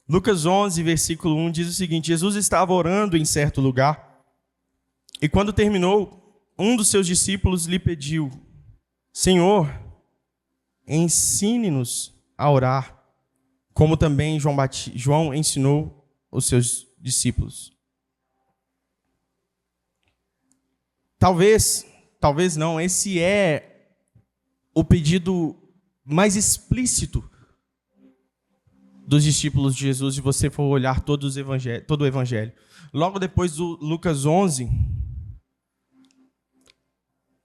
Lucas 11, versículo 1 diz o seguinte: Jesus estava orando em certo lugar, e quando terminou, um dos seus discípulos lhe pediu: Senhor, ensine-nos a orar, como também João ensinou os seus discípulos. Talvez não, esse é o pedido mais explícito dos discípulos de Jesus, se você for olhar todo o evangelho. Logo depois do Lucas 11,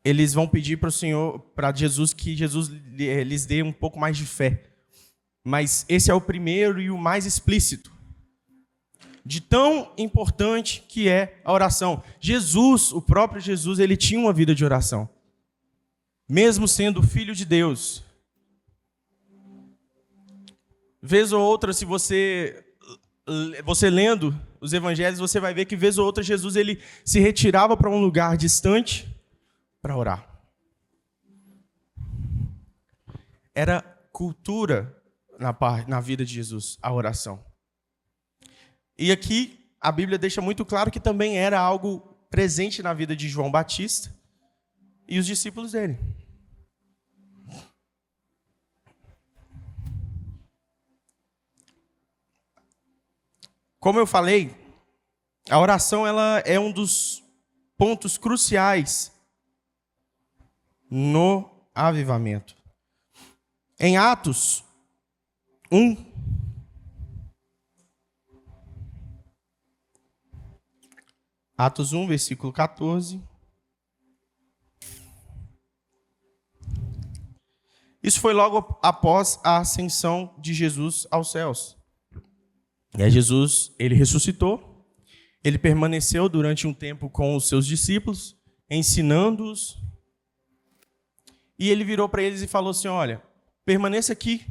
eles vão pedir para o Senhor, para Jesus, que Jesus lhes dê um pouco mais de fé. Mas esse é o primeiro e o mais explícito, de tão importante que é a oração. Jesus, o próprio Jesus, ele tinha uma vida de oração. Mesmo sendo filho de Deus. Vez ou outra, se você lendo os evangelhos, você vai ver que vez ou outra Jesus ele se retirava para um lugar distante para orar. Era cultura na vida de Jesus, a oração. E aqui a Bíblia deixa muito claro que também era algo presente na vida de João Batista e os discípulos dele. Como eu falei, a oração ela é um dos pontos cruciais no avivamento. Em Atos 1, versículo 14. Isso foi logo após a ascensão de Jesus aos céus. E aí Jesus, ele ressuscitou, ele permaneceu durante um tempo com os seus discípulos, ensinando-os. E ele virou para eles e falou assim: olha, permaneça aqui.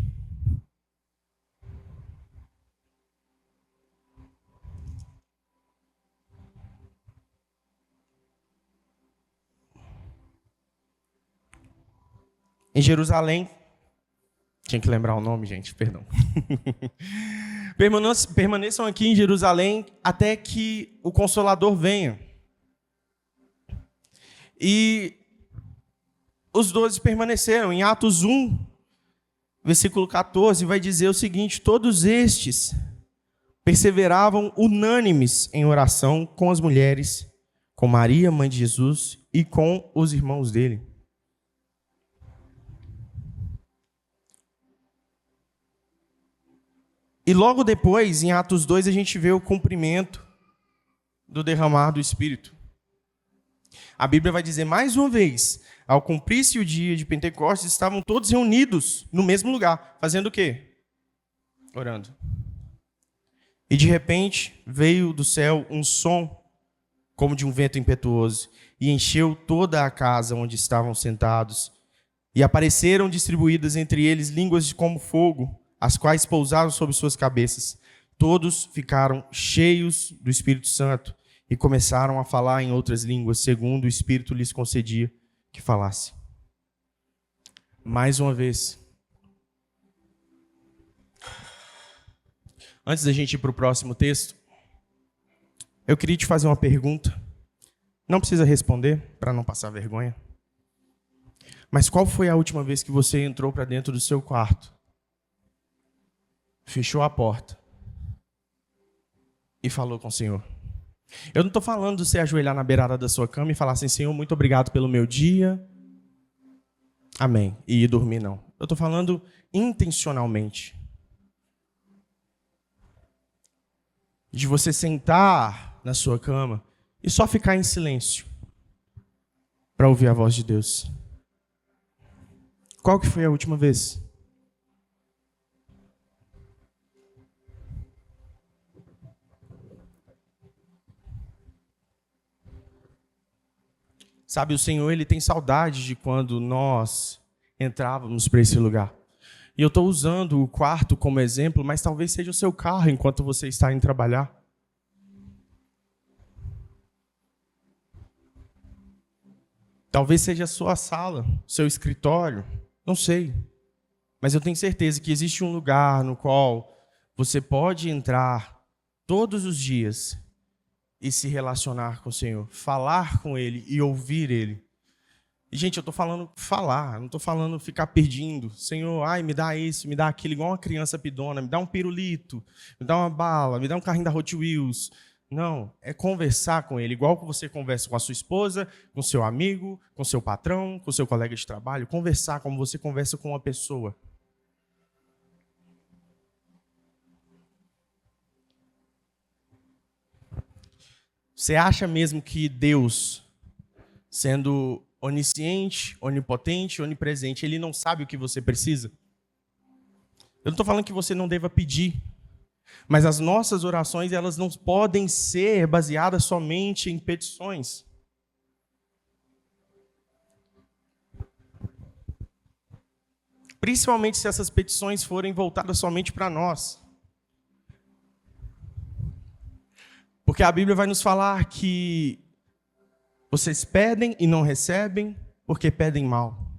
Em Jerusalém, tinha que lembrar o nome, gente, perdão. Permaneçam aqui em Jerusalém até que o Consolador venha. E os 12 permaneceram. Em Atos 1, versículo 14, vai dizer o seguinte: todos estes perseveravam unânimes em oração com as mulheres, com Maria, mãe de Jesus, e com os irmãos dele. E logo depois, em Atos 2, a gente vê o cumprimento do derramar do Espírito. A Bíblia vai dizer mais uma vez: ao cumprir-se o dia de Pentecostes, estavam todos reunidos no mesmo lugar. Fazendo o quê? Orando. E de repente veio do céu um som como de um vento impetuoso e encheu toda a casa onde estavam sentados. E apareceram distribuídas entre eles línguas como fogo, as quais pousaram sobre suas cabeças. Todos ficaram cheios do Espírito Santo e começaram a falar em outras línguas, segundo o Espírito lhes concedia que falasse. Mais uma vez. Antes da gente ir para o próximo texto, eu queria te fazer uma pergunta. Não precisa responder, para não passar vergonha. Mas qual foi a última vez que você entrou para dentro do seu quarto, fechou a porta e falou com o Senhor? Eu não estou falando de você ajoelhar na beirada da sua cama e falar assim: Senhor, muito obrigado pelo meu dia, amém, e ir dormir, não. Eu estou falando intencionalmente. De você sentar na sua cama e só ficar em silêncio para ouvir a voz de Deus. Qual que foi a última vez? Sabe, o Senhor, Ele tem saudade de quando nós entrávamos para esse lugar. E eu estou usando o quarto como exemplo, mas talvez seja o seu carro enquanto você está indo trabalhar. Talvez seja a sua sala, seu escritório, não sei. Mas eu tenho certeza que existe um lugar no qual você pode entrar todos os dias e se relacionar com o Senhor, falar com Ele e ouvir Ele. E, gente, eu estou falando falar, não estou falando ficar pedindo. Senhor, ai, me dá isso, me dá aquilo, igual uma criança pidona, me dá um pirulito, me dá uma bala, me dá um carrinho da Hot Wheels. Não, é conversar com Ele, igual que você conversa com a sua esposa, com seu amigo, com seu patrão, com seu colega de trabalho. Conversar como você conversa com uma pessoa. Você acha mesmo que Deus, sendo onisciente, onipotente, onipresente, Ele não sabe o que você precisa? Eu não estou falando que você não deva pedir, mas as nossas orações, elas não podem ser baseadas somente em petições. Principalmente se essas petições forem voltadas somente para nós. Porque a Bíblia vai nos falar que vocês pedem e não recebem porque pedem mal.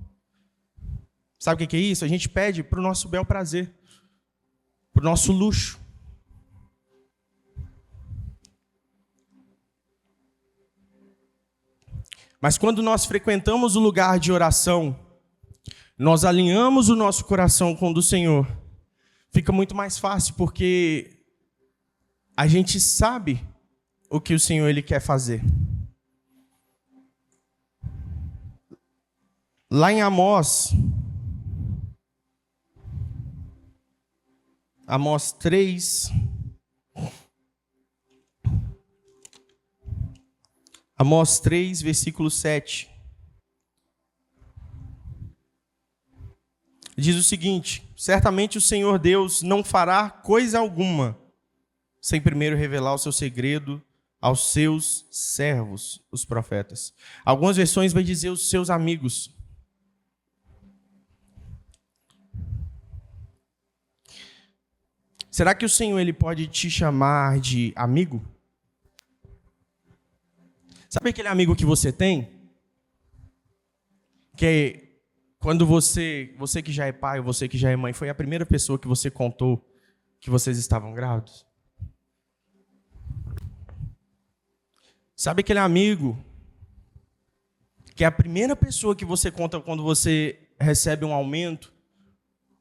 Sabe o que é isso? A gente pede para o nosso bel prazer, para o nosso luxo. Mas quando nós frequentamos o lugar de oração, nós alinhamos o nosso coração com o do Senhor, fica muito mais fácil, porque a gente sabe o que o Senhor Ele quer fazer. Lá em Amós 3, Amós 3, versículo 7. Diz o seguinte: certamente o Senhor Deus não fará coisa alguma sem primeiro revelar o seu segredo aos seus servos, os profetas. Algumas versões vai dizer os seus amigos. Será que o Senhor Ele pode te chamar de amigo? Sabe aquele amigo que você tem? Que quando você que já é pai, ou você que já é mãe, foi a primeira pessoa que você contou que vocês estavam grávidos? Sabe aquele amigo que é a primeira pessoa que você conta quando você recebe um aumento,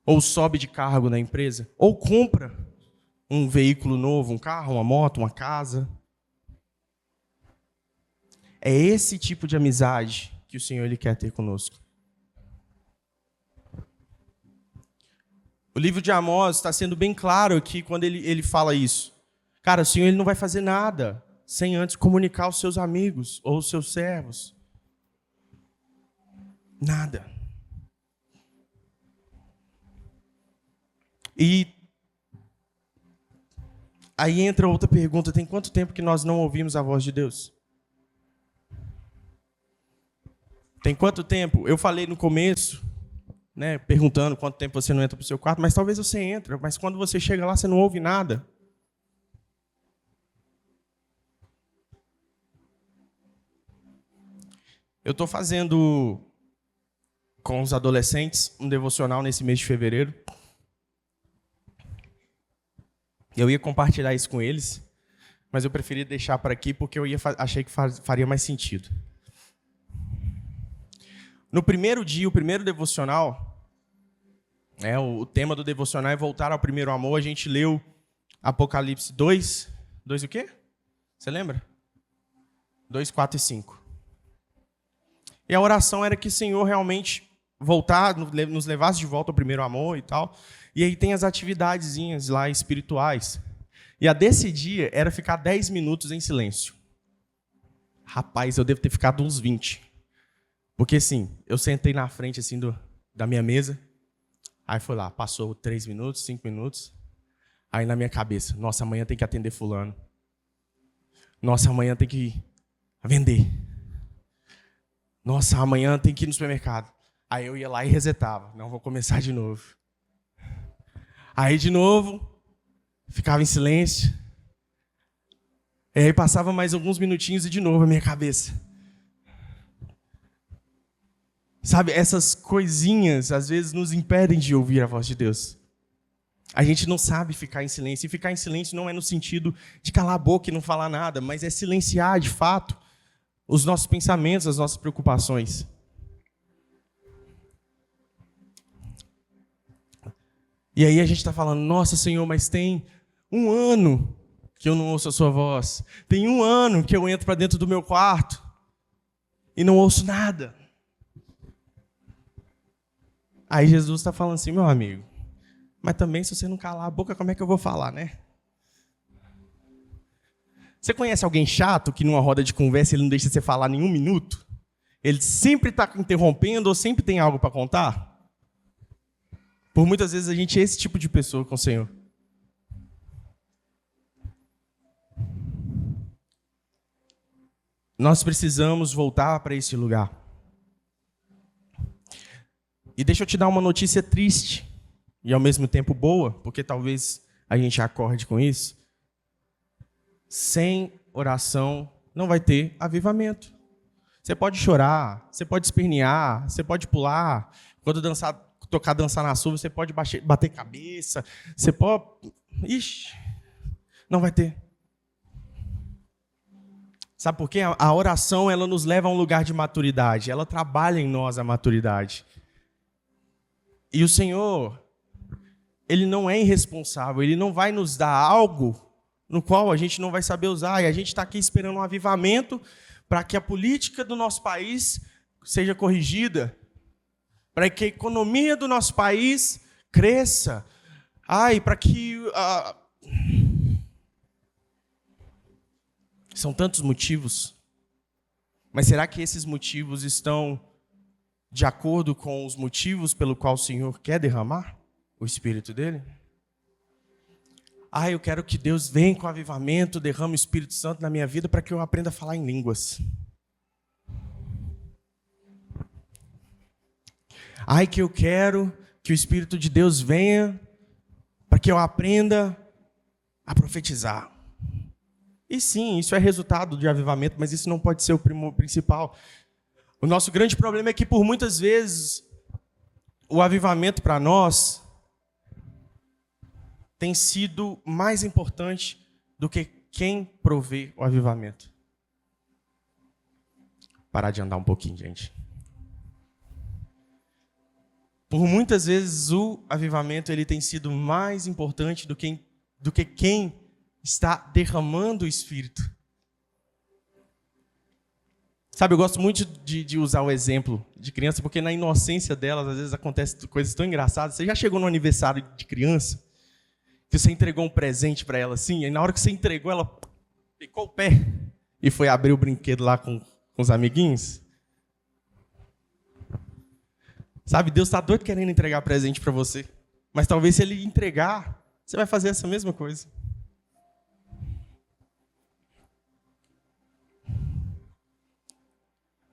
ou sobe de cargo na empresa, ou compra um veículo novo, um carro, uma moto, uma casa? É esse tipo de amizade que o Senhor Ele quer ter conosco. O livro de Amós está sendo bem claro aqui quando ele fala isso. Cara, o Senhor Ele não vai fazer nada sem antes comunicar aos seus amigos ou aos seus servos. Nada. E aí entra outra pergunta: tem quanto tempo que nós não ouvimos a voz de Deus? Tem quanto tempo? Eu falei no começo, né, perguntando quanto tempo você não entra para o seu quarto, mas talvez você entre, mas quando você chega lá, você não ouve nada. Eu estou fazendo com os adolescentes um devocional nesse mês de fevereiro. Eu ia compartilhar isso com eles, mas eu preferi deixar para aqui porque achei que faria mais sentido. No primeiro dia, o primeiro devocional, o tema do devocional é voltar ao primeiro amor. A gente leu Apocalipse 2. 2 o quê? Você lembra? 2, 4 e 5. E a oração era que o Senhor realmente nos levasse de volta ao primeiro amor e tal. E aí tem as atividadezinhas lá espirituais. E a desse dia era ficar 10 minutos em silêncio. Rapaz, eu devo ter ficado uns 20. Porque assim, eu sentei na frente assim da minha mesa. Aí foi lá, passou 3 minutos, 5 minutos. Aí na minha cabeça: nossa, amanhã tem que atender fulano. Nossa, amanhã tem que vender. Nossa, amanhã tem que ir no supermercado. Aí eu ia lá e resetava. Não, vou começar de novo. Aí de novo, ficava em silêncio. E aí passava mais alguns minutinhos e de novo a minha cabeça. Sabe, essas coisinhas às vezes nos impedem de ouvir a voz de Deus. A gente não sabe ficar em silêncio. E ficar em silêncio não é no sentido de calar a boca e não falar nada, mas é silenciar, de fato, os nossos pensamentos, as nossas preocupações. E aí a gente está falando, nossa, Senhor, mas tem 1 ano que eu não ouço a sua voz. Tem 1 ano que eu entro para dentro do meu quarto e não ouço nada. Aí Jesus está falando assim, meu amigo, mas também se você não calar a boca, como é que eu vou falar, né? Você conhece alguém chato que numa roda de conversa ele não deixa você falar nem 1 minuto? Ele sempre está interrompendo ou sempre tem algo para contar? Por muitas vezes a gente é esse tipo de pessoa com o Senhor. Nós precisamos voltar para esse lugar. E deixa eu te dar uma notícia triste e ao mesmo tempo boa, porque talvez a gente acorde com isso. Sem oração não vai ter avivamento. Você pode chorar, você pode espernear, você pode pular. Quando tocar dançar na chuva, você pode bater cabeça, você pode... Ixi, não vai ter. Sabe por quê? A oração, ela nos leva a um lugar de maturidade. Ela trabalha em nós a maturidade. E o Senhor, Ele não é irresponsável. Ele não vai nos dar algo no qual a gente não vai saber usar. E a gente está aqui esperando um avivamento para que a política do nosso país seja corrigida, para que a economia do nosso país cresça. Para que... São tantos motivos. Mas será que esses motivos estão de acordo com os motivos pelo qual o Senhor quer derramar o Espírito dele? Eu quero que Deus venha com avivamento, derrame o Espírito Santo na minha vida para que eu aprenda a falar em línguas. Que eu quero que o Espírito de Deus venha para que eu aprenda a profetizar. E sim, isso é resultado de avivamento, mas isso não pode ser o principal. O nosso grande problema é que, por muitas vezes, o avivamento para nós tem sido mais importante do que quem provê o avivamento. Parar de andar um pouquinho, gente. Por muitas vezes, o avivamento ele tem sido mais importante do que quem está derramando o Espírito. Sabe, eu gosto muito de usar o exemplo de criança, porque na inocência delas, às vezes, acontecem coisas tão engraçadas. Você já chegou no aniversário de criança, que você entregou um presente para ela assim, e na hora que você entregou, ela picou o pé e foi abrir o brinquedo lá com os amiguinhos? Sabe, Deus está doido querendo entregar presente para você. Mas talvez se Ele entregar, você vai fazer essa mesma coisa.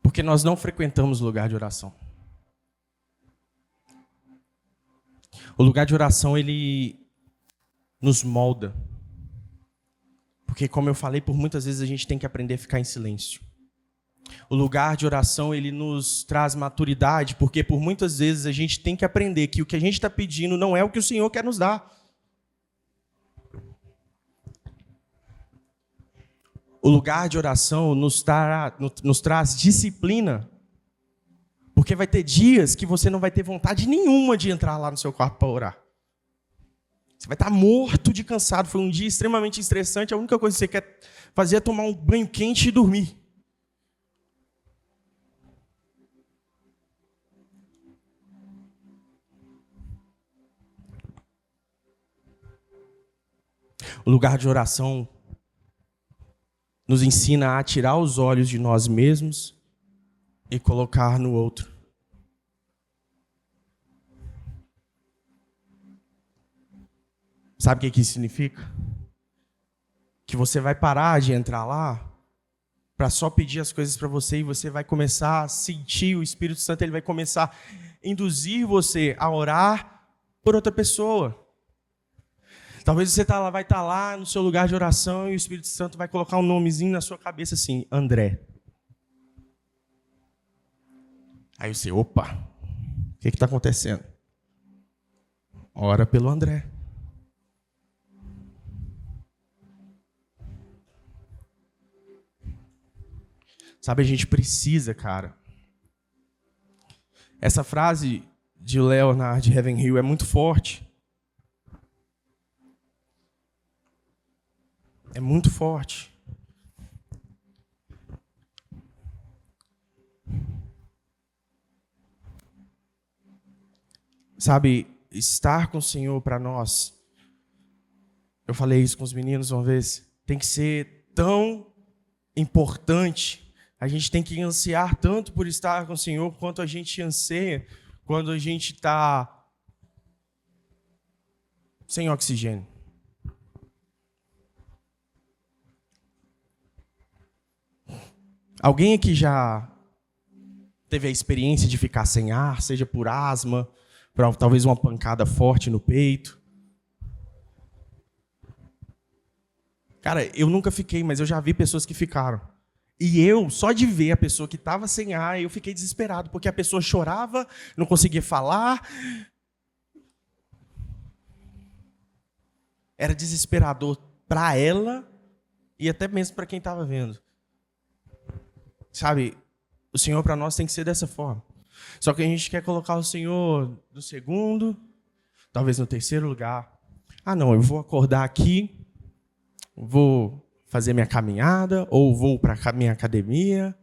Porque nós não frequentamos o lugar de oração. O lugar de oração, ele nos molda. Porque, como eu falei, por muitas vezes a gente tem que aprender a ficar em silêncio. O lugar de oração, ele nos traz maturidade, porque por muitas vezes a gente tem que aprender que o que a gente está pedindo não é o que o Senhor quer nos dar. O lugar de oração nos traz disciplina, porque vai ter dias que você não vai ter vontade nenhuma de entrar lá no seu quarto para orar. Você vai estar morto de cansado, foi um dia extremamente estressante, a única coisa que você quer fazer é tomar um banho quente e dormir. O lugar de oração nos ensina a tirar os olhos de nós mesmos e colocar no outro. Sabe o que isso significa? Que você vai parar de entrar lá para só pedir as coisas para você e você vai começar a sentir o Espírito Santo, ele vai começar a induzir você a orar por outra pessoa. Talvez você vai estar lá no seu lugar de oração e o Espírito Santo vai colocar um nomezinho na sua cabeça assim, André. Aí você, opa, o que está acontecendo? Ora pelo André. Sabe, a gente precisa, cara. Essa frase de Leonard Ravenhill é muito forte. É muito forte. Sabe, estar com o Senhor para nós, eu falei isso com os meninos uma vez, tem que ser tão importante, a gente tem que ansiar tanto por estar com o Senhor, quanto a gente anseia quando a gente está sem oxigênio. Alguém aqui já teve a experiência de ficar sem ar, seja por asma, por talvez uma pancada forte no peito? Cara, eu nunca fiquei, mas eu já vi pessoas que ficaram. E eu, só de ver a pessoa que estava sem ar, eu fiquei desesperado, porque a pessoa chorava, não conseguia falar. Era desesperador para ela e até mesmo para quem estava vendo. Sabe, o Senhor para nós tem que ser dessa forma. Só que a gente quer colocar o Senhor no segundo, talvez no terceiro lugar. Ah, não, eu vou acordar aqui, vou fazer minha caminhada, ou vou para a minha academia.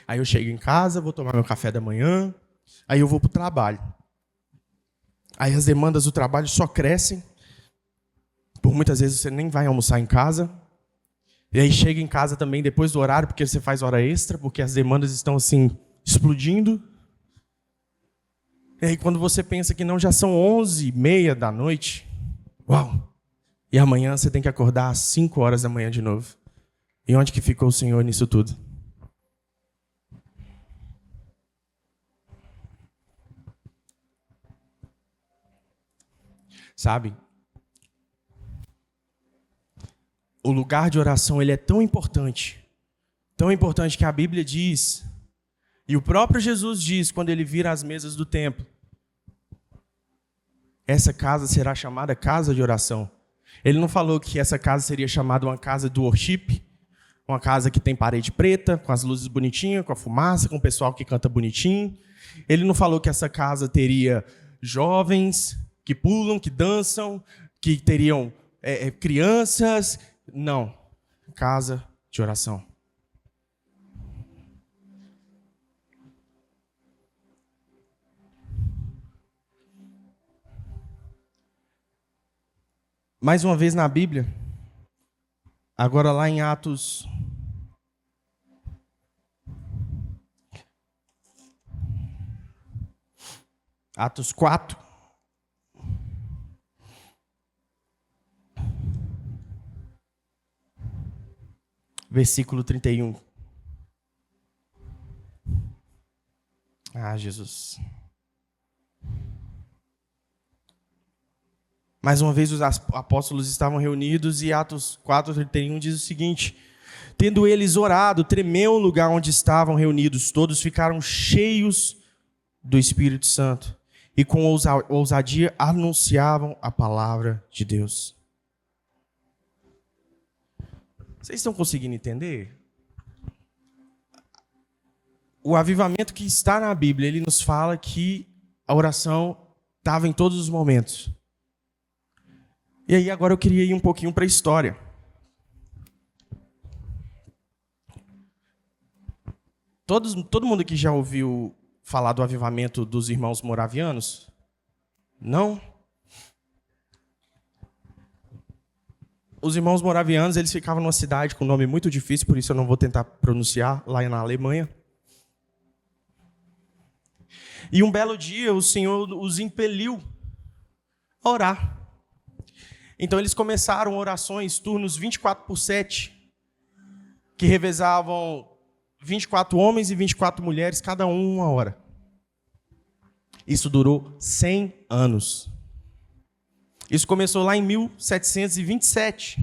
Aí eu chego em casa, vou tomar meu café da manhã, aí eu vou para o trabalho. Aí as demandas do trabalho só crescem, por muitas vezes você nem vai almoçar em casa. E aí chega em casa também depois do horário, porque você faz hora extra, porque as demandas estão assim, explodindo. E aí quando você pensa que não, já são 11h30 da noite, uau! E amanhã você tem que acordar às 5 horas da manhã de novo. E onde que ficou o Senhor nisso tudo? Sabe? O lugar de oração, ele é tão importante que a Bíblia diz, e o próprio Jesus diz, quando ele vira as mesas do templo, essa casa será chamada casa de oração. Ele não falou que essa casa seria chamada uma casa do worship, uma casa que tem parede preta, com as luzes bonitinhas, com a fumaça, com o pessoal que canta bonitinho. Ele não falou que essa casa teria jovens que pulam, que dançam, que teriam crianças. Não, casa de oração. Mais uma vez na Bíblia, agora lá em Atos 4, versículo 31. Ah, Jesus. Mais uma vez os apóstolos estavam reunidos e Atos 4:31 diz o seguinte: tendo eles orado, tremeu o lugar onde estavam reunidos, todos ficaram cheios do Espírito Santo e com ousadia anunciavam a palavra de Deus. Vocês estão conseguindo entender? O avivamento que está na Bíblia, ele nos fala que a oração estava em todos os momentos. E aí agora eu queria ir um pouquinho para a história. Todo mundo aqui já ouviu falar do avivamento dos irmãos moravianos? Não? Os irmãos moravianos, eles ficavam numa cidade com um nome muito difícil, por isso eu não vou tentar pronunciar, lá na Alemanha. E um belo dia o Senhor os impeliu a orar. Então eles começaram orações, turnos 24/7, que revezavam 24 homens e 24 mulheres, cada um 1 hora. Isso durou 100 anos. Isso começou lá em 1727.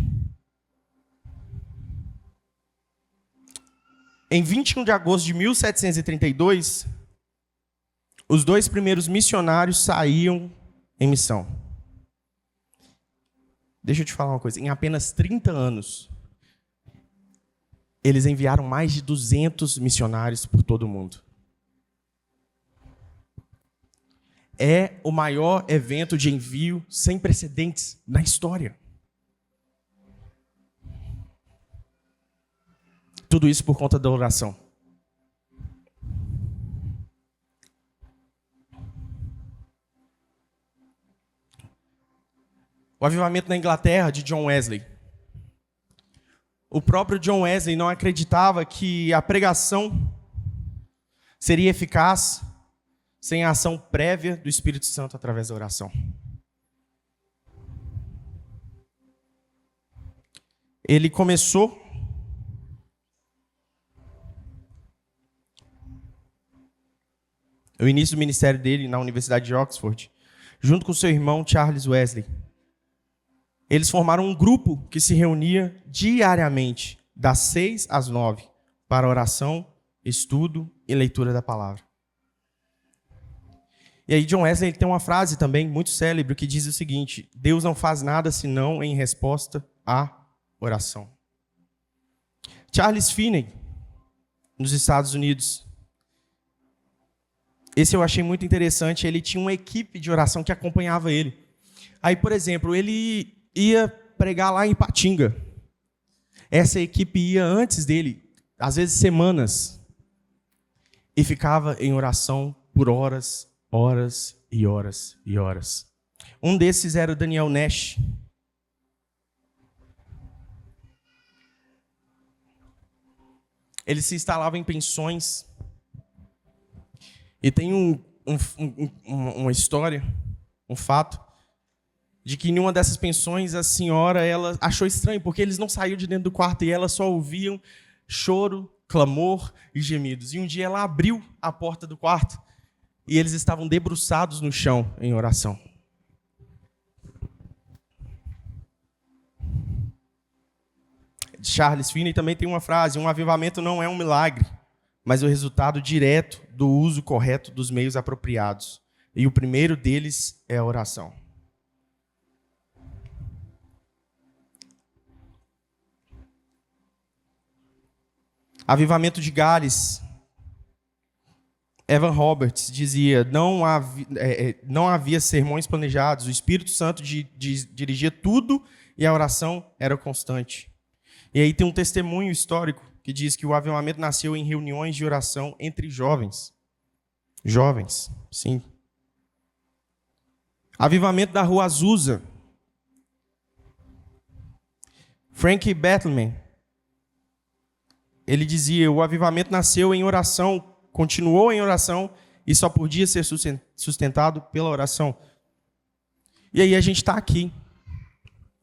Em 21 de agosto de 1732, os 2 primeiros missionários saíam em missão. Deixa eu te falar uma coisa. Em apenas 30 anos, eles enviaram mais de 200 missionários por todo o mundo. É o maior evento de envio sem precedentes na história. Tudo isso por conta da oração. O avivamento na Inglaterra, de John Wesley. O próprio John Wesley não acreditava que a pregação seria eficaz sem a ação prévia do Espírito Santo através da oração. Ele começou o início do ministério dele na Universidade de Oxford, junto com seu irmão Charles Wesley. Eles formaram um grupo que se reunia diariamente, das 6 às 9, para oração, estudo e leitura da palavra. E aí John Wesley tem uma frase também muito célebre que diz o seguinte: Deus não faz nada senão em resposta à oração. Charles Finney, nos Estados Unidos. Esse eu achei muito interessante. Ele tinha uma equipe de oração que acompanhava ele. Aí, por exemplo, ele ia pregar lá em Ipatinga. Essa equipe ia antes dele, às vezes semanas, e ficava em oração por horas, horas e horas e horas. Um desses era o Daniel Nash. Ele se instalava em pensões. E tem uma história, um fato, de que em uma dessas pensões a senhora ela achou estranho, porque eles não saíam de dentro do quarto e elas só ouviam choro, clamor e gemidos. E um dia ela abriu a porta do quarto e eles estavam debruçados no chão em oração. Charles Finney também tem uma frase: um avivamento não é um milagre, mas o resultado direto do uso correto dos meios apropriados. E o primeiro deles é a oração. Avivamento de Gales. Evan Roberts dizia: não havia sermões planejados, o Espírito Santo dirigia tudo e a oração era constante. E aí tem um testemunho histórico que diz que o avivamento nasceu em reuniões de oração entre jovens. Jovens, sim. Avivamento da Rua Azusa. Frank Battleman. Ele dizia: o avivamento nasceu em oração, continuou em oração e só podia ser sustentado pela oração. E aí a gente está aqui,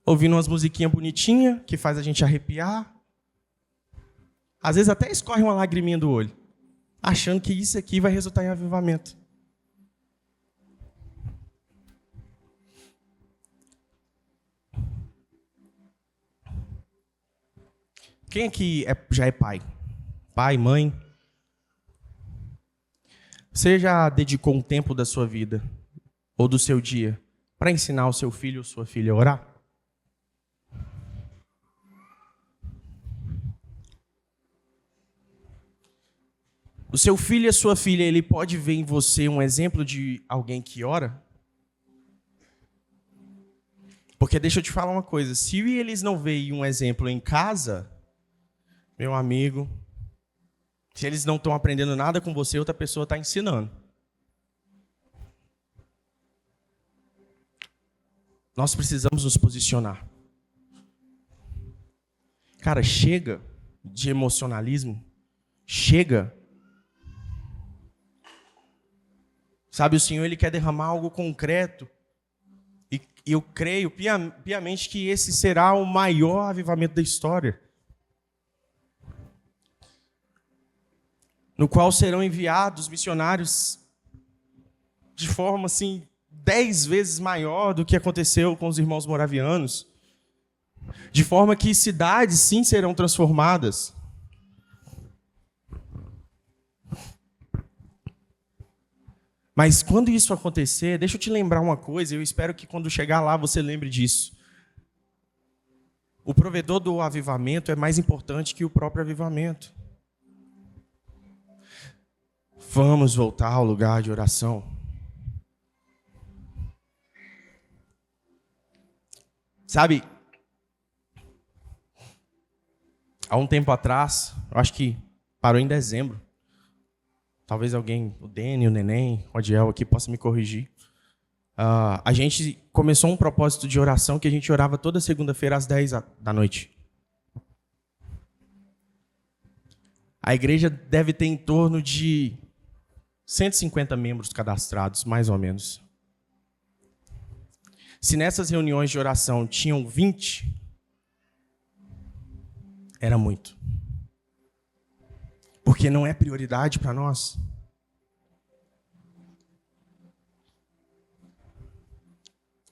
ouvindo umas musiquinhas bonitinhas, que faz a gente arrepiar. Às vezes até escorre uma lagriminha do olho, achando que isso aqui vai resultar em avivamento. Quem aqui já é pai? Pai, mãe? Você já dedicou um tempo da sua vida ou do seu dia para ensinar o seu filho ou sua filha a orar? O seu filho e a sua filha, ele pode ver em você um exemplo de alguém que ora? Porque deixa eu te falar uma coisa, se eles não veem um exemplo em casa, meu amigo, se eles não estão aprendendo nada com você, outra pessoa está ensinando. Nós precisamos nos posicionar. Cara, chega de emocionalismo. Chega. Sabe, o Senhor, Ele quer derramar algo concreto. E eu creio piamente que esse será o maior avivamento da história. No qual serão enviados missionários de forma, assim, 10 vezes maior do que aconteceu com os irmãos moravianos. De forma que cidades, sim, serão transformadas. Mas quando isso acontecer, deixa eu te lembrar uma coisa, eu espero que quando chegar lá você lembre disso. O provedor do avivamento é mais importante que o próprio avivamento. Vamos voltar ao lugar de oração. Sabe, há um tempo atrás, eu acho que parou em dezembro. Talvez alguém, o Dene, o Neném, o Adiel aqui possa me corrigir. A gente começou um propósito de oração que a gente orava toda segunda-feira às 10 da noite. A igreja deve ter em torno de 150 membros cadastrados, mais ou menos. Se nessas reuniões de oração tinham 20, era muito. Porque não é prioridade para nós.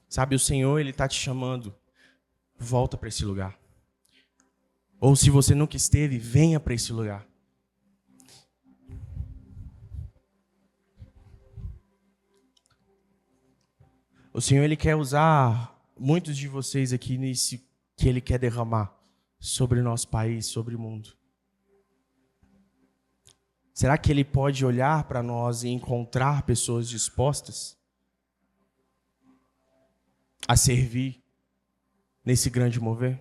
Sabe, o Senhor, Ele está te chamando. Volta para esse lugar. Ou se você nunca esteve, venha para esse lugar. O Senhor, Ele quer usar muitos de vocês aqui nesse que Ele quer derramar sobre o nosso país, sobre o mundo. Será que Ele pode olhar para nós e encontrar pessoas dispostas a servir nesse grande mover?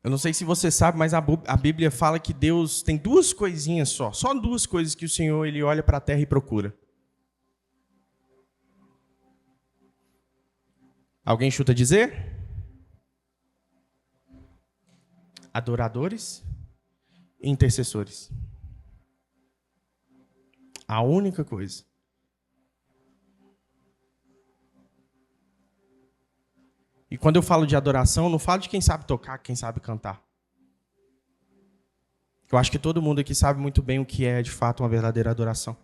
Eu não sei se você sabe, mas a Bíblia fala que Deus tem duas coisinhas só duas coisas que o Senhor Ele olha para a terra e procura. Alguém chuta dizer? Adoradores e intercessores. A única coisa. E quando eu falo de adoração, eu não falo de quem sabe tocar, quem sabe cantar. Eu acho que todo mundo aqui sabe muito bem o que é, de fato, uma verdadeira adoração.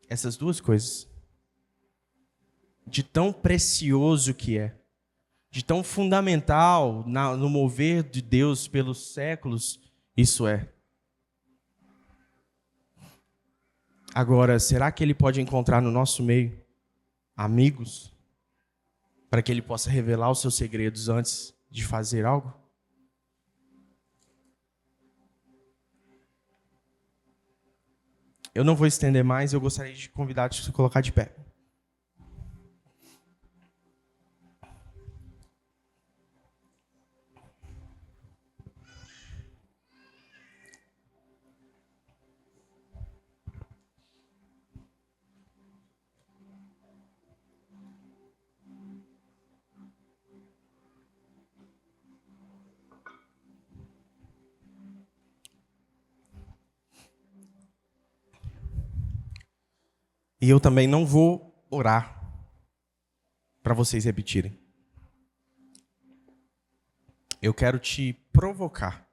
Essas duas coisas. De tão precioso que é. De tão fundamental no mover de Deus pelos séculos, isso é. Agora, será que Ele pode encontrar no nosso meio amigos para que Ele possa revelar os seus segredos antes de fazer algo? Eu não vou estender mais, eu gostaria de convidar a se colocar de pé. E eu também não vou orar para vocês repetirem. Eu quero te provocar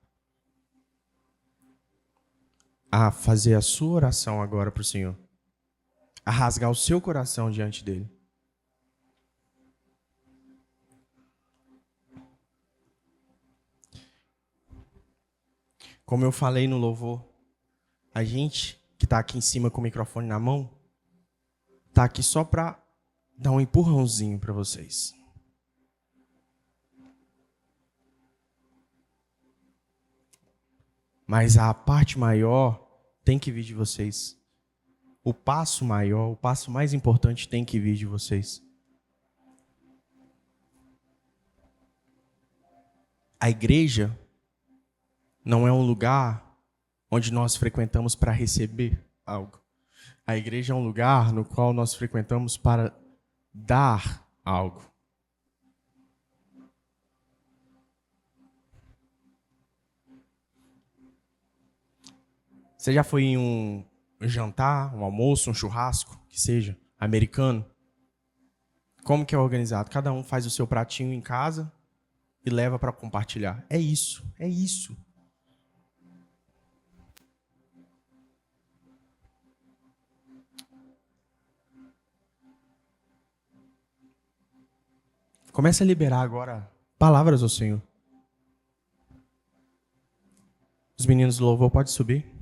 a fazer a sua oração agora para o Senhor. A rasgar o seu coração diante dele. Como eu falei no louvor, a gente que está aqui em cima com o microfone na mão, está aqui só para dar um empurrãozinho para vocês. Mas a parte maior tem que vir de vocês. O passo maior, o passo mais importante tem que vir de vocês. A igreja não é um lugar onde nós frequentamos para receber algo. A igreja é um lugar no qual nós frequentamos para dar algo. Você já foi em um jantar, um almoço, um churrasco, que seja, americano? Como que é organizado? Cada um faz o seu pratinho em casa e leva para compartilhar. É isso, é isso. Comece a liberar agora palavras ao Senhor. Os meninos do louvor podem subir.